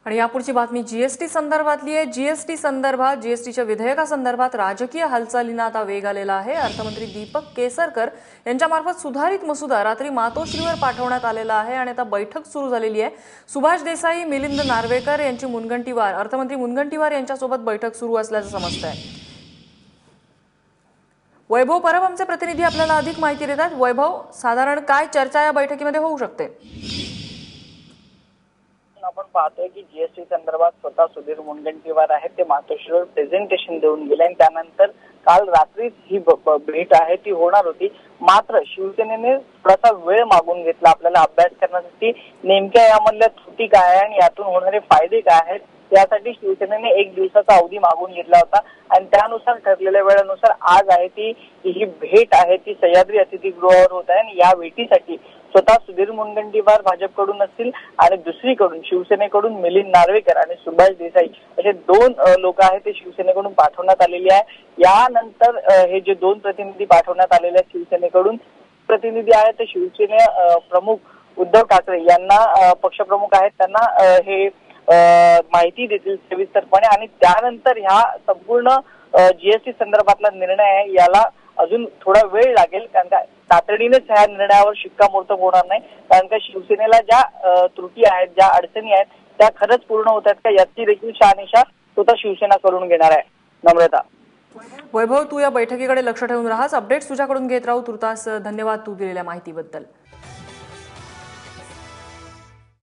आणि यापुढची बातमी जीएसटी संदर्भातली आहे। जीएसटीच्या विधेयकासंदर्भात राजकीय हालचालींना आता वेग आलेला आहे। अर्थमंत्री दीपक केसरकर यांच्यामार्फत सुधारित मसुदा रात्री मातोश्रीवर पाठवण्यात आलेला आहे आणि आता बैठक सुरू झालेली आहे। सुभाष देसाई, मिलिंद नार्वेकर यांची अर्थमंत्री मुनगंटीवार यांच्यासोबत बैठक सुरू असल्याचं समजतंय। वैभव परब आमचे प्रतिनिधी आपल्याला अधिक माहिती देतात। वैभव, साधारण काय चर्चा या बैठकीमध्ये होऊ शकते? आपण पाहतोय की जीएसटी संदर्भात स्वतः सुधीर मुनगंटीवार आहेत, ते मातोश्रीवर प्रेझेंटेशन देऊन गेले आणि त्यानंतर काल रात्रीच ही भेट आहे ती होणार होती। मात्र शिवसेनेने थोडासा वेळ मागून घेतला आपल्याला अभ्यास करण्यासाठी, नेमक्या यामधल्या त्रुटी काय आहे आणि यातून होणारे फायदे काय आहेत त्यासाठी शिवसेनेने 1 दिवसाचा अवधी मागून घेतला होता आणि त्यानुसार ठरलेल्या वेळेनुसार आज आहे ती ही भेट आहे ती सह्याद्री अतिथीगृहावर होत आहे आणि या भेटीसाठी स्वतः सुधीर मुनगंटीवार भाजपकडून असतील आणि दुसरीकडून शिवसेनेकडून मिलिंद नार्वेकर आणि सुभाष देसाई असे 2 लोक आहेत ते शिवसेनेकडून पाठवण्यात आलेले आहे। यानंतर हे जे 2 प्रतिनिधी पाठवण्यात आलेले आहेत शिवसेनेकडून, प्रतिनिधी आहेत ते शिवसेने प्रमुख उद्धव ठाकरे यांना पक्षप्रमुख आहेत त्यांना हे माहिती देतील सविस्तरपणे आणि त्यानंतर ह्या संपूर्ण जीएसटी संदर्भातला निर्णय आहे याला अजून थोडा वेळ लागेल, कारण का तातडीनेच ह्या निर्णयावर शिक्कामोर्तब होणार नाही, कारण का शिवसेनेला ज्या त्रुटी आहेत, ज्या अडचणी आहेत त्या खरंच पूर्ण होत आहेत का याची देखील शहानिशा स्वतः शिवसेना करून घेणार आहे। नम्रता, वैभव, तू या बैठकीकडे लक्ष ठेवून राहास, अपडेट्स तुझ्याकडून घेत राहू। तुर्तास धन्यवाद तू दिलेल्या माहितीबद्दल।